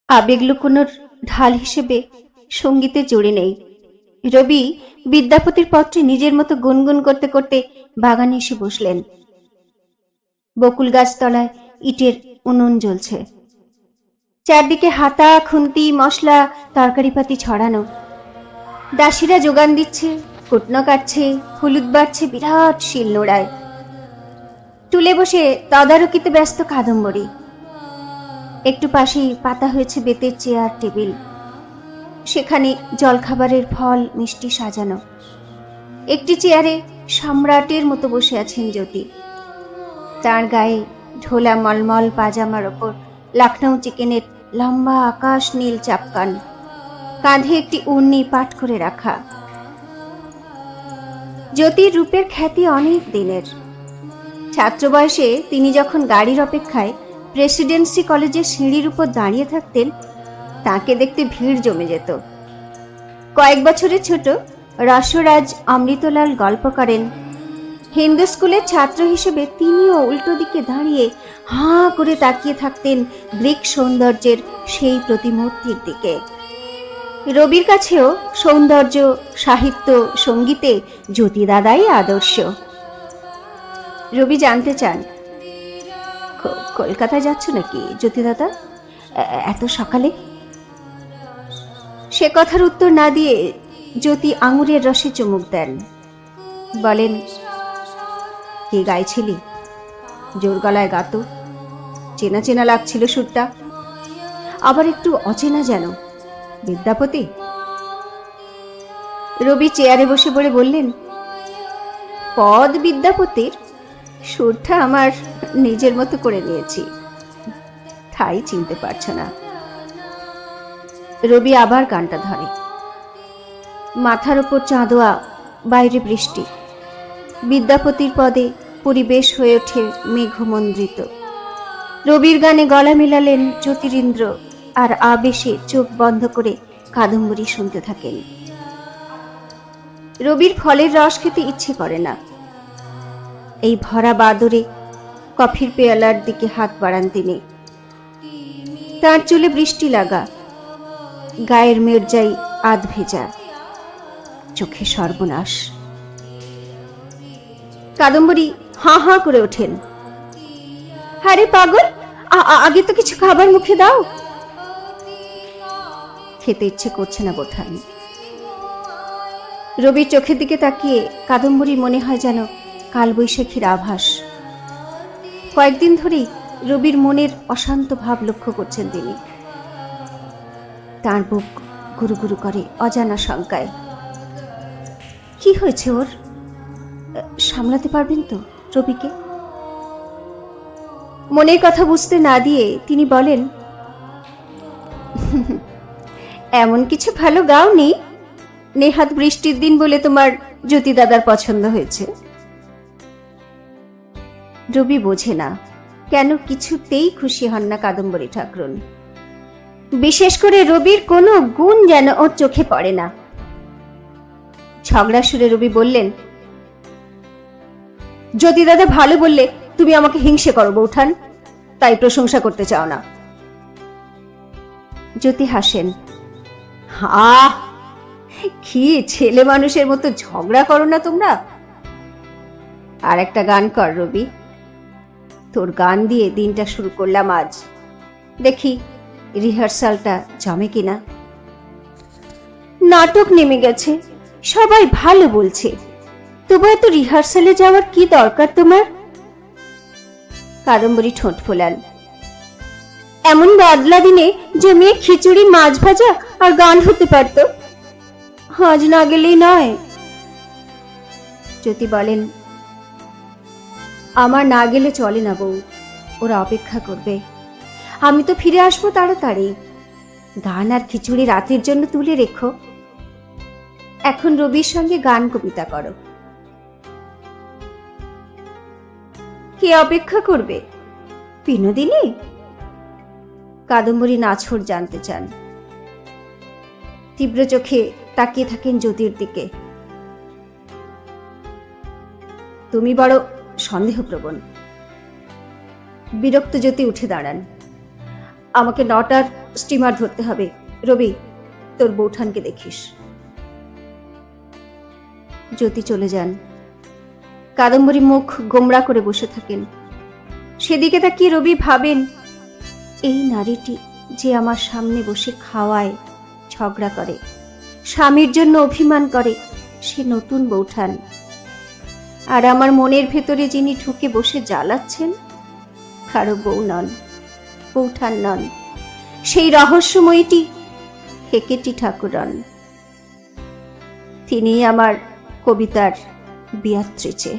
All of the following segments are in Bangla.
আবেগ লুকোনোর ঢাল হিসেবে সঙ্গীতের জুড়ি নেই। রবি বিদ্যাপতির পত্রে নিজের মতো গুনগুন করতে করতে বাগানে এসে বসলেন। বকুল গাছতলায় ইটের উনুন জ্বলছে, চারদিকে হাতা, খুন্তি, মশলা, তরকারিপাতি ছড়ানো। দাসীরা যোগান দিচ্ছে, কুটনো কাটছে, হলুদ বাড়ছে বিরাট শিল নোড়ায়। টুলে বসে তদারকিতে ব্যস্ত কাদম্বরী। একটু পাশেই পাতা হয়েছে বেতের চেয়ার টেবিল, সেখানে জলখাবারের ফল মিষ্টি সাজানো। একটি চেয়ারে সম্রাটের মতো বসে আছেন জ্যোতি। তার গায়ে ঢোলা মলমল পাজামার ওপর লখনৌ চিকেনের লম্বা আকাশ নীল চাপকান, কাঁধে একটি উর্নি পাট করে রাখা। জ্যোতির রূপের খ্যাতি অনেক দিনের। ছাত্র বয়সে তিনি যখন গাড়ির অপেক্ষায় প্রেসিডেন্সি কলেজের সিঁড়ির উপর দাঁড়িয়ে থাকতেন, তাকে দেখতে ভিড় জমে যেত। কয়েক বছরের ছোট রসরাজ অমৃতলাল গল্প করেন, হিন্দু স্কুলের ছাত্র হিসেবে তিনিও উল্টো দিকে দাঁড়িয়ে হাঁ করে তাকিয়ে থাকতেন গ্রিক সৌন্দর্যের সেই প্রতিমূর্তির দিকে। রবির কাছেও সৌন্দর্য, সাহিত্য, সঙ্গীতে জ্যোতি দাদাই আদর্শ। রবি জানতে চান, কলকাতায় যাচ্ছ নাকি জ্যোতি দাদা এত সকালে? সে কথার উত্তর না দিয়ে জ্যোতি আঙুরের রসে চুমুক দেন। বলেন, কে গাইছিলি? জোর গলায় গাতো, চেনা চেনা লাগছিল সুরটা, আবার একটু অচেনা যেন। বিদ্যাপতি? রবি চেয়ারে বসে পড়ে বললেন, পদ বিদ্যাপতির, সুরটা আমার নিজের মতো করে নিয়েছি, তাই চিনতে পারছ না। রবি আবার গানটা ধরে। মাথার ওপর চাঁদোয়া, বাইরে বৃষ্টি। বিদ্যাপতির পদে পরিবেশ হয়ে ওঠে মেঘমন্দ্রিত। রবির গানে গলা মিলালেন জ্যোতিরিন্দ্র, আর আবেশে চোখ বন্ধ করে কাদম্বরী শুনতে থাকেন। রবির ফলের রস খেতে ইচ্ছে করে না। এই ভরা বাদরে কফির পেয়ালার দিকে হাত বাড়ান তিনি। তার চুলে বৃষ্টি লাগা, গায়ের মেরজাই আধ ভেজা, চোখে সর্বনাশ। কাদম্বরী হাঁ হাঁ করে ওঠেন, আরে পাগল, আগে তো কিছু খাবার মুখে দাও। খেতে ইচ্ছে করছে না বোঠান। রবির চোখের দিকে তাকিয়ে কাদম্বরী মনে হয় যেন কালবৈশাখীর আভাস। কয়েকদিন ধরেই রবির মনের অশান্ত ভাব লক্ষ্য করছেন তিনি। তার বুক গুরু গুরু করে অজানা শঙ্কায়। কি হয়েছে ওর? সামলাতে পারবেন তো রবিকে? মনের কথা বুঝতে না দিয়ে তিনি বলেন, এমন কিছু ভালো গাওনি, নেহাত বৃষ্টির দিন বলে তোমার জ্যোতি দাদার পছন্দ হয়েছে। রবি বোঝে না কেন কিছুতেই খুশি হন না কাদম্বরী ঠাকরুন। বিশেষ করে রবির কোনো গুণ যেন ওর চোখে পড়ে না। ঝগড়া সুরে রবি বললেন, জ্যোতি দাদা ভালো বললে তুমি আমাকে হিংসে করো বৌঠান, তাই প্রশংসা করতে চাও না। জ্যোতি হাসেন, হা, কি ছেলে মানুষের মতো ঝগড়া করো না তোমরা। আর একটা গান কর রবি, তোর গান দিয়ে দিনটা শুরু করলাম আজ, দেখি রিহার্সালটা জমে কিনা। নাটক নেমে গেছে, সবাই ভালো বলছে, তবু এত রিহার্সালে যাওয়ার কি দরকার তোমার? কাদম্বরী ঠোঁট ফোলান, এমন বদলা দিনে জমিয়ে খিচুড়ি, মাছ ভাজা আর গান হতে পারত, আজ না গেলেই নয়। জ্যোতি বলেন, আমার না গেলে চলে না বউ, ওরা অপেক্ষা করবে, আমি তো ফিরে আসবো তাড়াতাড়ি। গান আর খিচুড়ি রাতের জন্য তুলে রেখো, এখন রবির সঙ্গে গান কবিতা করো। কে অপেক্ষা করবে? বিনোদিনী? কাদম্বরী নাছোড় জানতে চান। তীব্র চোখে তাকিয়ে থাকেন জ্যোতির দিকে। তুমি বড় সন্দেহপ্রবণ। বিরক্ত জ্যোতি উঠে দাঁড়ান, আমাকে 9টার স্টিমার ধরতে হবে। রবি, তোর বৌঠানকে দেখিস। জ্যোতি চলে যান। কাদম্বরী মুখ গোমড়া করে বসে থাকেন। সেদিকে তাকিয়ে রবি ভাবেন, এই নারীটি যে আমার সামনে বসে খাওয়ায়, ঝগড়া করে, স্বামীর জন্য অভিমান করে, সে নতুন বৌঠান। আর আমার মনের ভেতরে যিনি ঢুকে বসে জ্বালাচ্ছেন, কারো বউ নন, বৌঠান নন, সেই রহস্যময়ীটি হেকেটি ঠাকুরন। তিনি আমার কবিতার বিয়াত্রিচে।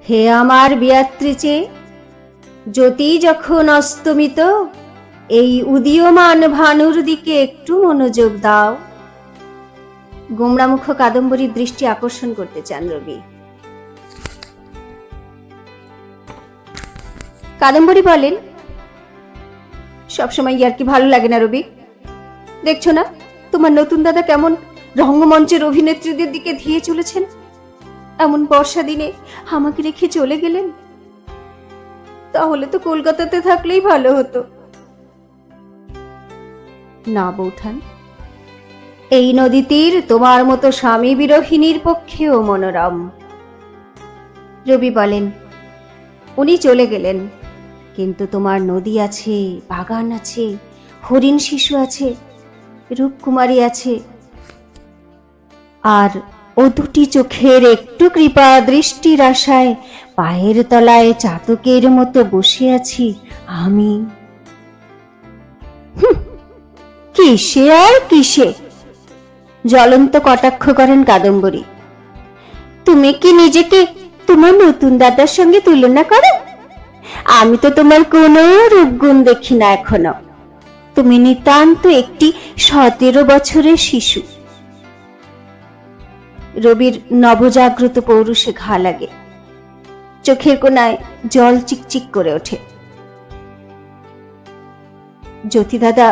হে আমার বিয়াত্রিচে, জ্যোতি যখন অস্তমিত, এই উদীয়মান ভানুর দিকে একটু মনোযোগ দাও। গোমড়ামুখ কাদম্বরীর দৃষ্টি আকর্ষণ করতে চান রবি। কাদম্বরী বলেন, সবসময় আর কি ভালো লাগে না রবি? দেখছো না তোমার নতুন দাদা কেমন রঙ্গমঞ্চের অভিনেত্রীদের দিকে ধেয়ে চলেছেন? এমন বর্ষা দিনে আমাকে রেখে চলে গেলেন। তাহলে তো কলকাতাতে থাকলেই ভালো হতো। না বৌঠান, এই নদী তীর তোমার মতো স্বামী বিরোহিনীর পক্ষেও মনোরম। রবি বলেন, উনি চলে গেলেন, কিন্তু তোমার নদী আছে, বাগান আছে, হরিণ শিশু আছে, রূপকুমারী আছে, আর ও দুটি চোখের একটু কৃপা দৃষ্টির আশায় পায়ের তলায় চাতকের মতো বসে আছি আমি। কিসে আর কিসে? জ্বলন্ত কটাক্ষ করেন কাদম্বরী। তুমি কি নিজেকে তোমার নতুন দাদার সঙ্গে তুলনা করো? আমি তো তোমার কোনো রূপগুণ দেখি না এখনো। তুমি নিতান্ত একটি 17 বছরের শিশু। রবির নবজাগ্রত পৌরুষে ঘা লাগে, চোখের কোনায় জল চিকচিক করে ওঠে। জ্যোতি দাদা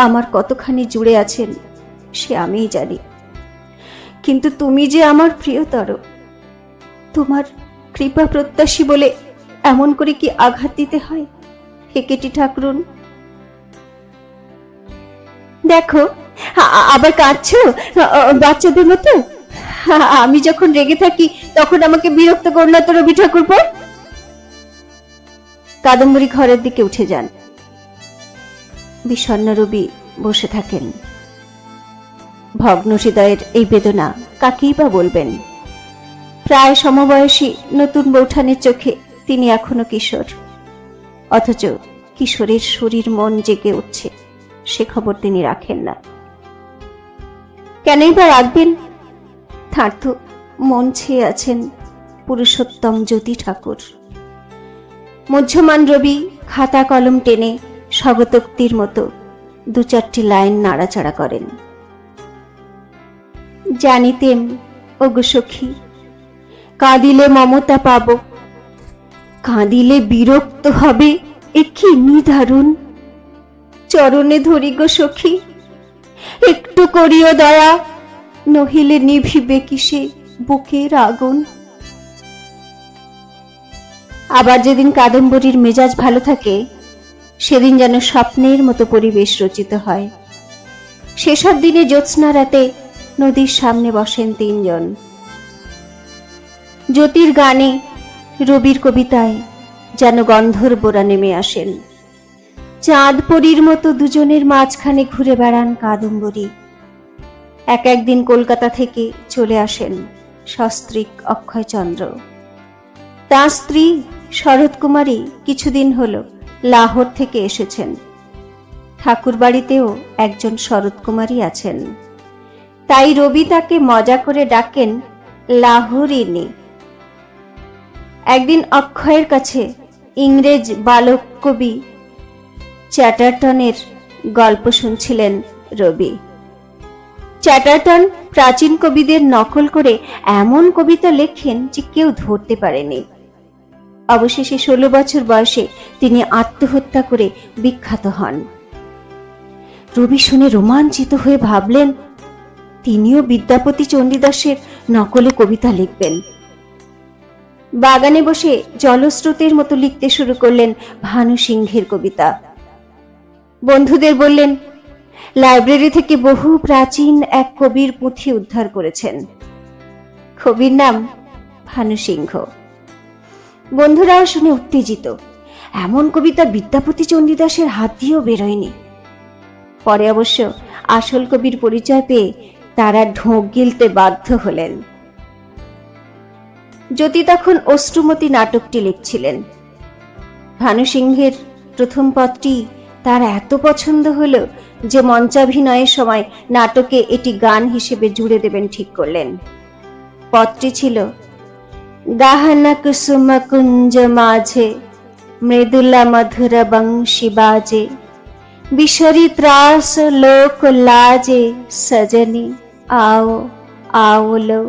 আমার কতখানি জুড়ে আছেন সে আমিই জানি, কিন্তু তুমি যে আমার প্রিয়তর, তোমার কৃপা প্রত্যাশী বলে এমন করে কি আঘাত দিতে হয় হেকেটি ঠাকুরন? দেখো আবার কাঁদছো বাচ্চাদের মতো। আমি যখন রেগে থাকি তখন আমাকে বিরক্ত করো না তো রবি ঠাকুরপো। কাদম্বরী ঘরের দিকে উঠে যান। বিষণ্ণ রবি বসে থাকেন। ভগ্ন হৃদয়ের এই বেদনা কাকেই বা বলবেন? প্রায় সমবয়সী নতুন বৌঠানের চোখে তিনি এখনো কিশোর, অথচ কিশোরের শরীর মন জেগে উঠছে সে খবর তিনি রাখেন না। কেনই বা রাখবেন? তার তো মন ছেয়ে আছেন পুরুষোত্তম জ্যোতি ঠাকুর। মধ্যমান রবি খাতা কলম টেনে স্বগতোক্তির মতো 2-4টি লাইন নাড়াচাড়া করেন। জানিতেম ওগো সখী, কাঁদিলে মমতা পাব, কাঁদিলে বিরক্ত হবে এ কি নিদারুণ। চরণে ধরি গো সখী, একটু করিও দয়া, নহিলে নিভিবে কিসে বুকের আগুন। আবার যেদিন কাদম্বরীর মেজাজ ভালো থাকে সেদিন যেন স্বপ্নের মতো পরিবেশ রচিত হয়। সেসব দিনে জ্যোৎস্না রাতে নদীর সামনে বসেন 3 জন। জ্যোতির গানে, রবির কবিতায় যেন গন্ধর্বরা নেমে আসেন। চাঁদ পরীর মতো দুজনের মাঝখানে ঘুরে বেড়ান কাদম্বরী। একদিন কলকাতা থেকে চলে আসেন সস্ত্রীক অক্ষয়চন্দ্র। তাঁর স্ত্রী শরৎ কুমারী কিছুদিন হলো লাহোর থেকে এসেছেন। ঠাকুর বাড়িতেও একজন শরৎ কুমারী আছেন, তাই রবি তাকে মজা করে ডাকেন লাহোরিনী। একদিন অক্ষয়ের কাছে ইংরেজ বালক কবি চ্যাটার্টনের গল্প শুনছিলেন রবি। চ্যাটার্টন প্রাচীন কবিদের নকল করে এমন কবিতা লেখেন যে কেউ ধরতে পারেনি। অবশেষে 16 বছর বয়সে তিনি আত্মহত্যা করে বিখ্যাত হন। রবি শুনে রোমাঞ্চিত হয়ে ভাবলেন তিনিও বিদ্যাপতি চণ্ডীদাসের নকলে কবিতা লিখবেন। বাগানে বসে জলস্রোতের মতো লিখতে শুরু করলেন ভানু সিংহের কবিতা। বন্ধুদের বললেন লাইব্রেরি থেকে বহু প্রাচীন এক কবির পুঁথি উদ্ধার করেছেন। কবির নাম ভানু সিংহ। বন্ধুরাও শুনে উত্তেজিত। এমন কবিতা বিদ্যাপতি চণ্ডীদাসের হাত দিয়েও বেরোয়নি। পরে অবশ্য আসল কবির পরিচয় পেয়ে তারা ঢোক গিলতে বাধ্য হলেন। জ্যোতি তখন অষ্টমতী নাটকটি লিখছিলেন। ভানু সিংহের প্রথম পদটি তার এত পছন্দ হলো যে মঞ্চাভিনয়ের সময় নাটকে এটি গান হিসেবে জুড়ে দেবেন ঠিক করলেন। পদটি ছিল গাহানা কুসুম কুঞ্জ মাঝে মৃদুলা মধুর বংশী বাজে বিশরি ত্রাস লোক লাজে সজনী आओ आओ लो।